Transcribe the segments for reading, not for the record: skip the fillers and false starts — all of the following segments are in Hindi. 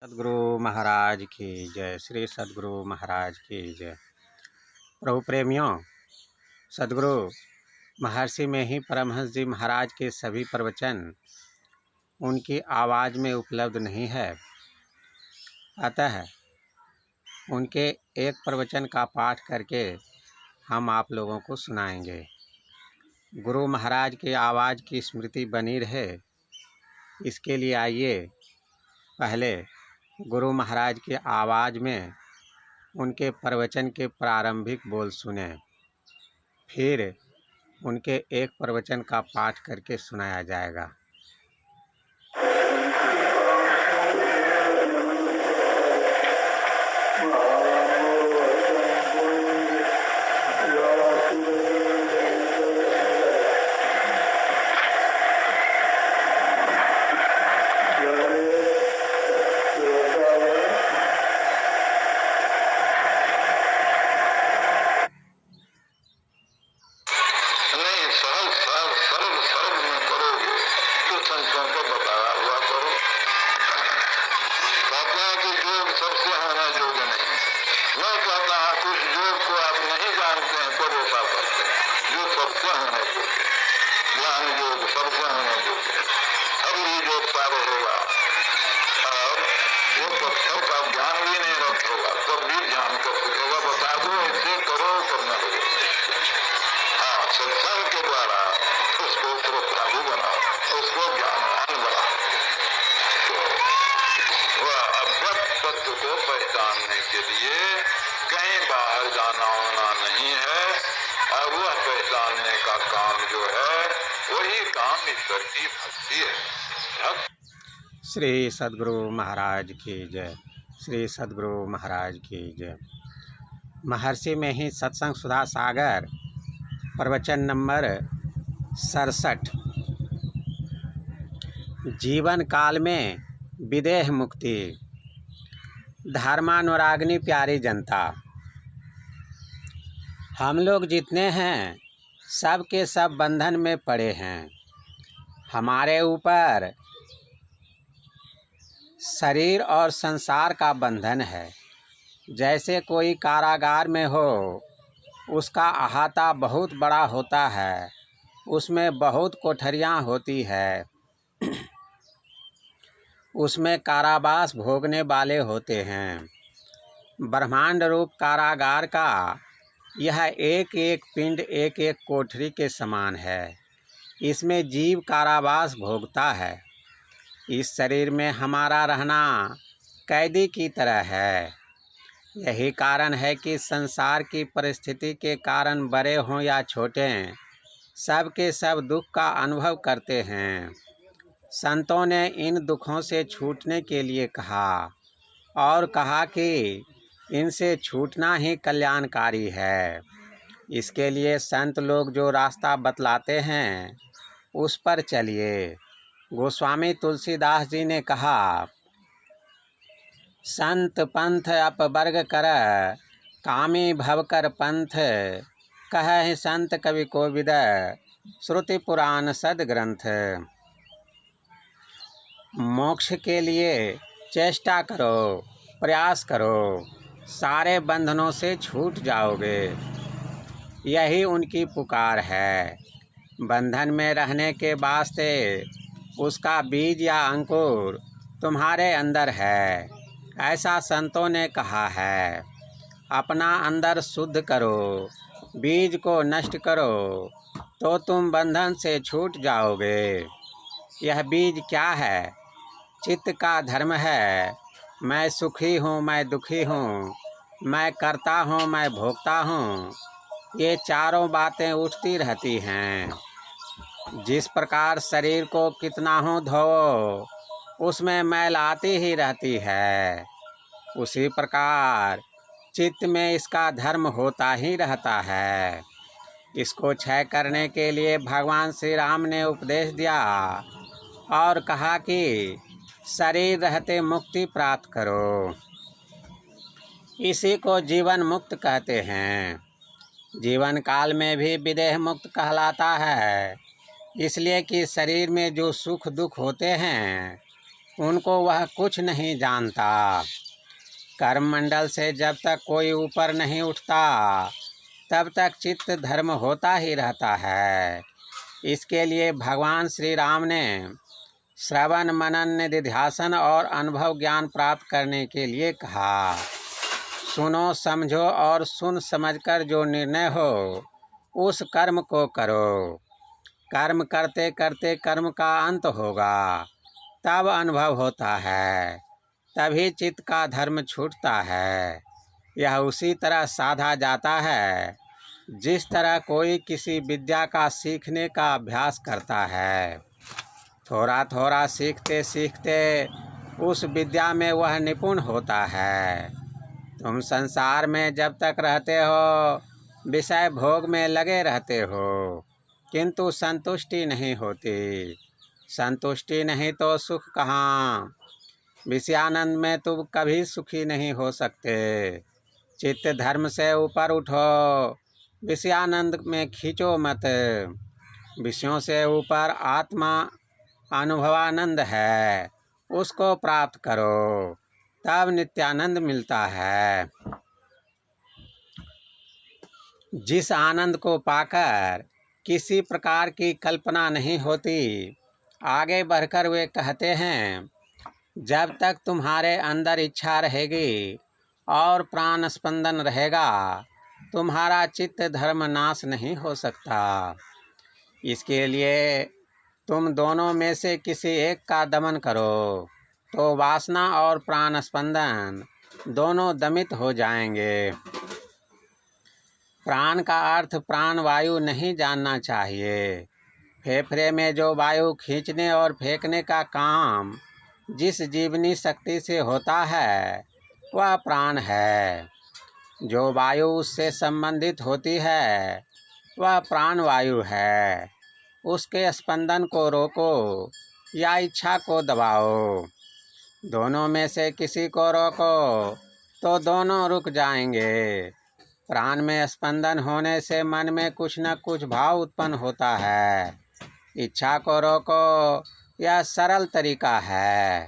सदगुरु महाराज की जय। श्री सदगुरु महाराज की जय। प्रभु प्रेमियों, सदगुरु महर्षि में ही परमहंस जी महाराज के सभी प्रवचन उनकी आवाज़ में उपलब्ध नहीं है। अतः उनके एक प्रवचन का पाठ करके हम आप लोगों को सुनाएंगे। गुरु महाराज की आवाज़ की स्मृति बनी रहे, इसके लिए आइए पहले गुरु महाराज की आवाज़ में उनके प्रवचन के प्रारंभिक बोल सुने, फिर उनके एक प्रवचन का पाठ करके सुनाया जाएगा। सत्संग के द्वारा उसको प्रभु बनाओ, उसको ज्ञानवान बनाओ। वह अव्यक्त तत्व को पहचानने के लिए कहीं बाहर जाना होना नहीं है, और वह पहचानने का काम जो है वही काम ईश्वर की भक्ति है। श्री सदगुरु महाराज की जय। श्री सदगुरु महाराज की जय। महर्षि में ही सत्संग सुधा सागर प्रवचन नंबर 67। जीवन काल में विदेह मुक्ति। धर्मानुरागिनी प्यारी जनता, हम लोग जितने हैं सब के सब बंधन में पड़े हैं। हमारे ऊपर शरीर और संसार का बंधन है। जैसे कोई कारागार में हो, उसका अहाता बहुत बड़ा होता है, उसमें बहुत कोठरियाँ होती है, उसमें कारावास भोगने वाले होते हैं। ब्रह्मांड रूप कारागार का यह एक एक पिंड एक एक कोठरी के समान है। इसमें जीव कारावास भोगता है। इस शरीर में हमारा रहना कैदी की तरह है। यही कारण है कि संसार की परिस्थिति के कारण बड़े हों या छोटे, सब के सब दुख का अनुभव करते हैं। संतों ने इन दुखों से छूटने के लिए कहा और कहा कि इनसे छूटना ही कल्याणकारी है। इसके लिए संत लोग जो रास्ता बतलाते हैं उस पर चलिए। गोस्वामी तुलसीदास जी ने कहा, संत पंथ अपवर्ग कर, कामी भव कर पंथ, कह संत कवि कोविद, श्रुति पुराण सद ग्रंथ। मोक्ष के लिए चेष्टा करो, प्रयास करो, सारे बंधनों से छूट जाओगे। यही उनकी पुकार है। बंधन में रहने के वास्ते उसका बीज या अंकुर तुम्हारे अंदर है, ऐसा संतों ने कहा है। अपना अंदर शुद्ध करो, बीज को नष्ट करो, तो तुम बंधन से छूट जाओगे। यह बीज क्या है? चित्त का धर्म है। मैं सुखी हूँ, मैं दुखी हूँ, मैं करता हूँ, मैं भोगता हूँ। ये चारों बातें उठती रहती हैं। जिस प्रकार शरीर को कितना हो धोओ, उसमें मैल आती ही रहती है, उसी प्रकार चित्त में इसका धर्म होता ही रहता है। इसको क्षय करने के लिए भगवान श्री राम ने उपदेश दिया और कहा कि शरीर रहते मुक्ति प्राप्त करो। इसी को जीवन मुक्त कहते हैं। जीवन काल में भी विदेह मुक्त कहलाता है, इसलिए कि शरीर में जो सुख दुख होते हैं उनको वह कुछ नहीं जानता। कर्ममंडल से जब तक कोई ऊपर नहीं उठता तब तक चित्त धर्म होता ही रहता है। इसके लिए भगवान श्री राम ने श्रवण मनन निधिध्यासन और अनुभव ज्ञान प्राप्त करने के लिए कहा। सुनो समझो और सुन समझकर जो निर्णय हो उस कर्म को करो। कर्म करते करते कर्म का अंत होगा, तब अनुभव होता है, तभी चित्त का धर्म छूटता है। यह उसी तरह साधा जाता है जिस तरह कोई किसी विद्या का सीखने का अभ्यास करता है। थोड़ा थोड़ा सीखते सीखते उस विद्या में वह निपुण होता है। तुम संसार में जब तक रहते हो विषय भोग में लगे रहते हो, किंतु संतुष्टि नहीं होती। संतुष्टि नहीं तो सुख कहाँ। विषयानंद में तुम कभी सुखी नहीं हो सकते। चित्त धर्म से ऊपर उठो, विषयानंद में खींचो मत। विषयों से ऊपर आत्मा अनुभवानंद है, उसको प्राप्त करो, तब नित्यानंद मिलता है। जिस आनंद को पाकर किसी प्रकार की कल्पना नहीं होती, आगे बढ़कर वे कहते हैं, जब तक तुम्हारे अंदर इच्छा रहेगी और प्राण स्पंदन रहेगा, तुम्हारा चित्त धर्म नाश नहीं हो सकता। इसके लिए तुम दोनों में से किसी एक का दमन करो, तो वासना और प्राण स्पंदन दोनों दमित हो जाएंगे। प्राण का अर्थ प्राण वायु नहीं जानना चाहिए। फेफड़े में जो वायु खींचने और फेंकने का काम जिस जीवनी शक्ति से होता है वह प्राण है। जो वायु उससे संबंधित होती है वह प्राण वायु है। उसके स्पंदन को रोको या इच्छा को दबाओ। दोनों में से किसी को रोको तो दोनों रुक जाएंगे। प्राण में स्पंदन होने से मन में कुछ न कुछ भाव उत्पन्न होता है। इच्छा को रोको, यह सरल तरीका है।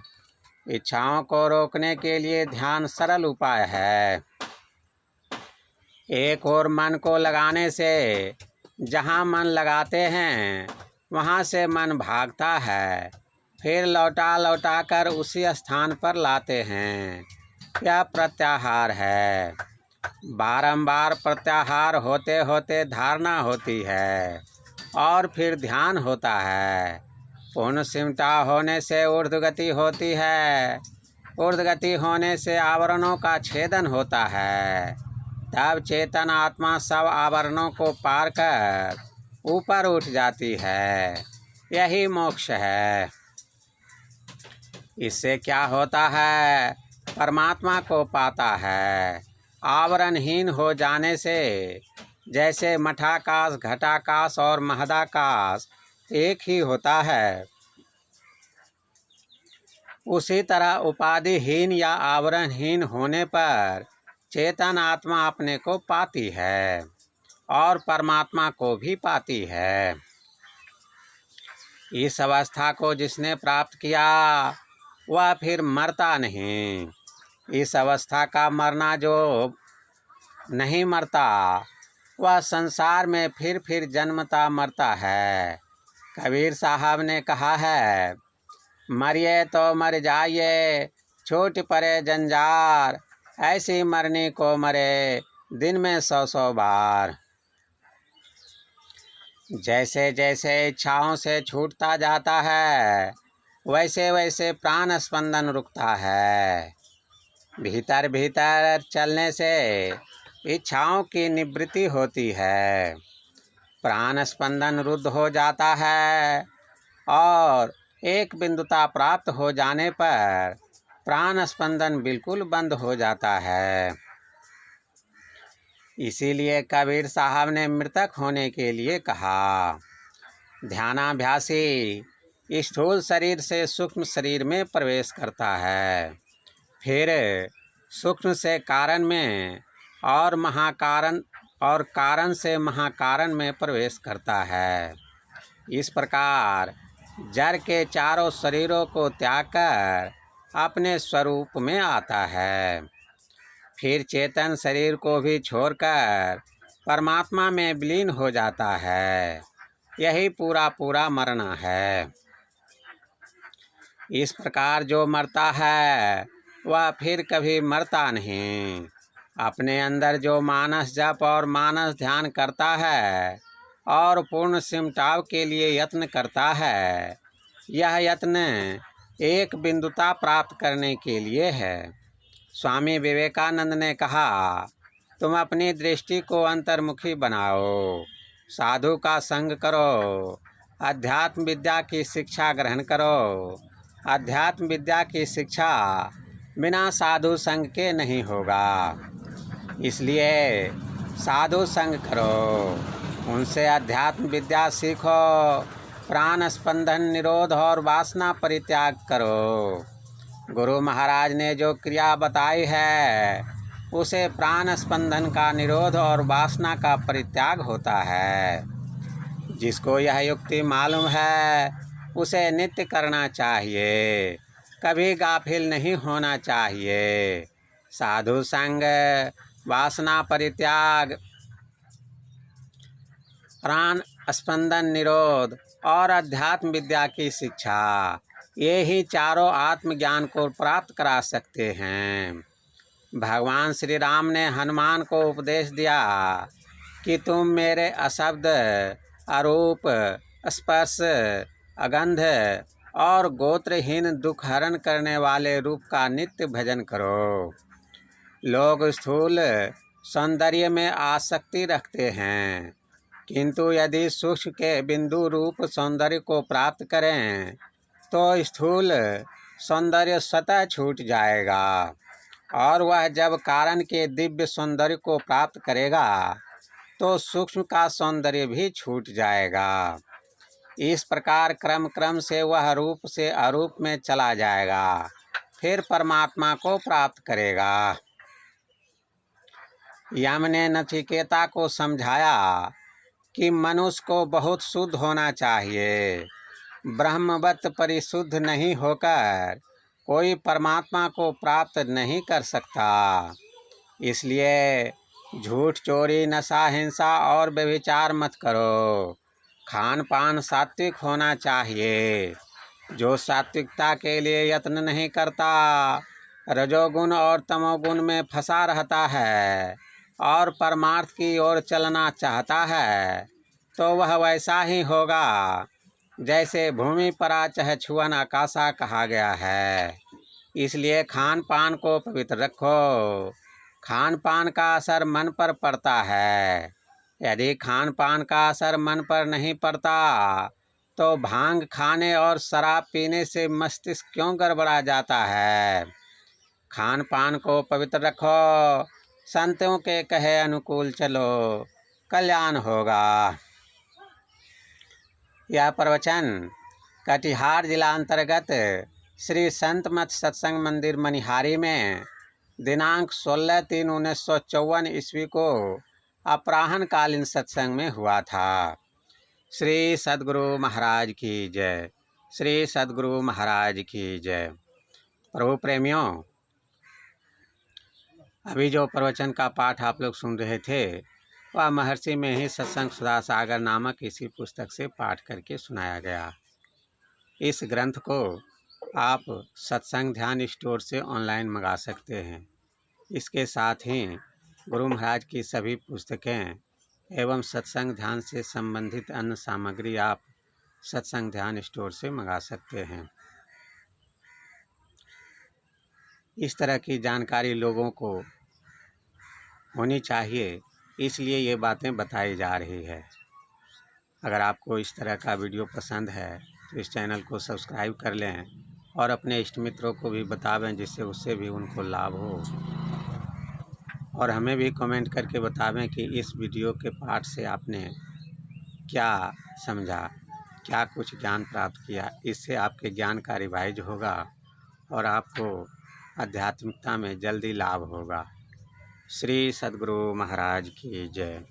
इच्छाओं को रोकने के लिए ध्यान सरल उपाय है। एक और मन को लगाने से जहाँ मन लगाते हैं वहाँ से मन भागता है, फिर लौटा लौटा कर उसी स्थान पर लाते हैं। यह प्रत्याहार है। बारंबार प्रत्याहार होते होते धारणा होती है और फिर ध्यान होता है। पूर्ण सिमटा होने से ऊर्ध्वगति होती है। ऊर्ध्वगति होने से आवरणों का छेदन होता है। तब चेतन आत्मा सब आवरणों को पार कर ऊपर उठ जाती है। यही मोक्ष है। इससे क्या होता है? परमात्मा को पाता है। आवरणहीन हो जाने से जैसे मठाकाश, घटाकाश और महदाकाश एक ही होता है, उसी तरह उपाधिहीन या आवरणहीन होने पर चेतन आत्मा अपने को पाती है और परमात्मा को भी पाती है। इस अवस्था को जिसने प्राप्त किया वह फिर मरता नहीं। इस अवस्था का मरना जो नहीं मरता वह संसार में फिर जन्मता मरता है। कबीर साहब ने कहा है, मरिए तो मर जाइए, छूट पड़े जंजार, ऐसी मरने को मरे दिन में 100 बार। जैसे जैसे इच्छाओं से छूटता जाता है वैसे वैसे प्राण स्पंदन रुकता है। भीतर भीतर चलने से इच्छाओं की निवृत्ति होती है। प्राण स्पंदन रुद्ध हो जाता है और एक बिंदुता प्राप्त हो जाने पर प्राण स्पंदन बिल्कुल बंद हो जाता है। इसीलिए कबीर साहब ने मृतक होने के लिए कहा। ध्यानाभ्यासी स्थूल शरीर से सूक्ष्म शरीर में प्रवेश करता है, फिर सूक्ष्म से कारण में और महाकारण और कारण से महाकारण में प्रवेश करता है। इस प्रकार जड़ के चारों शरीरों को त्याग कर अपने स्वरूप में आता है, फिर चेतन शरीर को भी छोड़कर परमात्मा में विलीन हो जाता है। यही पूरा पूरा मरना है। इस प्रकार जो मरता है वह फिर कभी मरता नहीं। अपने अंदर जो मानस जप और मानस ध्यान करता है और पूर्ण सिमटाव के लिए यत्न करता है, यह यत्न एक बिंदुता प्राप्त करने के लिए है। स्वामी विवेकानंद ने कहा, तुम अपनी दृष्टि को अंतर्मुखी बनाओ, साधु का संग करो, अध्यात्म विद्या की शिक्षा ग्रहण करो। अध्यात्म विद्या की शिक्षा बिना साधु संग के नहीं होगा, इसलिए साधु संग करो, उनसे अध्यात्म विद्या सीखो, प्राण स्पंदन निरोध और वासना परित्याग करो। गुरु महाराज ने जो क्रिया बताई है उसे प्राण स्पंदन का निरोध और वासना का परित्याग होता है। जिसको यह युक्ति मालूम है उसे नित्य करना चाहिए, कभी गाफिल नहीं होना चाहिए। साधु संग, वासना परित्याग, प्राण स्पंदन निरोध और अध्यात्म विद्या की शिक्षा, ये ही चारों आत्मज्ञान को प्राप्त करा सकते हैं। भगवान श्री राम ने हनुमान को उपदेश दिया कि तुम मेरे अशब्द, अरूप, स्पर्श, अगंध और गोत्रहीन दुख हरण करने वाले रूप का नित्य भजन करो। लोग स्थूल सौंदर्य में आसक्ति रखते हैं, किंतु यदि सूक्ष्म के बिंदु रूप सौंदर्य को प्राप्त करें तो स्थूल सौंदर्य स्वतः छूट जाएगा और वह जब कारण के दिव्य सौंदर्य को प्राप्त करेगा तो सूक्ष्म का सौंदर्य भी छूट जाएगा। इस प्रकार क्रम क्रम से वह रूप से अरूप में चला जाएगा, फिर परमात्मा को प्राप्त करेगा। यम ने नचिकेता को समझाया कि मनुष्य को बहुत शुद्ध होना चाहिए। ब्रह्मवत परिशुद्ध नहीं होकर कोई परमात्मा को प्राप्त नहीं कर सकता। इसलिए झूठ, चोरी, नशा, हिंसा और व्यभिचार मत करो। खान पान सात्विक होना चाहिए। जो सात्विकता के लिए यत्न नहीं करता, रजोगुण और तमोगुण में फंसा रहता है और परमार्थ की ओर चलना चाहता है, तो वह वैसा ही होगा जैसे भूमि परा चह छुअन आकाशा कहा गया है। इसलिए खान पान को पवित्र रखो। खान पान का असर मन पर पड़ता है। यदि खान पान का असर मन पर नहीं पड़ता तो भांग खाने और शराब पीने से मस्तिष्क क्यों गड़बड़ा जाता है। खान पान को पवित्र रखो, संतों के कहे अनुकूल चलो, कल्याण होगा। यह प्रवचन कटिहार जिला अंतर्गत श्री संत मत सत्संग मंदिर मनिहारी में दिनांक 16/3/1954 ईस्वी को अपराह्नकालीन सत्संग में हुआ था। श्री सद्गुरु महाराज की जय। श्री सद्गुरु महाराज की जय। प्रभु प्रेमियों, अभी जो प्रवचन का पाठ आप लोग सुन रहे थे वह महर्षि में ही सत्संग सुधा सागर नामक इसी पुस्तक से पाठ करके सुनाया गया। इस ग्रंथ को आप सत्संग ध्यान स्टोर से ऑनलाइन मंगा सकते हैं। इसके साथ ही गुरु महाराज की सभी पुस्तकें एवं सत्संग ध्यान से संबंधित अन्य सामग्री आप सत्संग ध्यान स्टोर से मंगा सकते हैं। इस तरह की जानकारी लोगों को होनी चाहिए, इसलिए ये बातें बताई जा रही है। अगर आपको इस तरह का वीडियो पसंद है तो इस चैनल को सब्सक्राइब कर लें और अपने इष्ट मित्रों को भी बतावें, जिससे उससे भी उनको लाभ हो। और हमें भी कमेंट करके बतावें कि इस वीडियो के पाठ से आपने क्या समझा, क्या कुछ ज्ञान प्राप्त किया। इससे आपके ज्ञान का रिवाइज होगा और आपको आध्यात्मिकता में जल्दी लाभ होगा। श्री सद्गुरु महाराज की जय।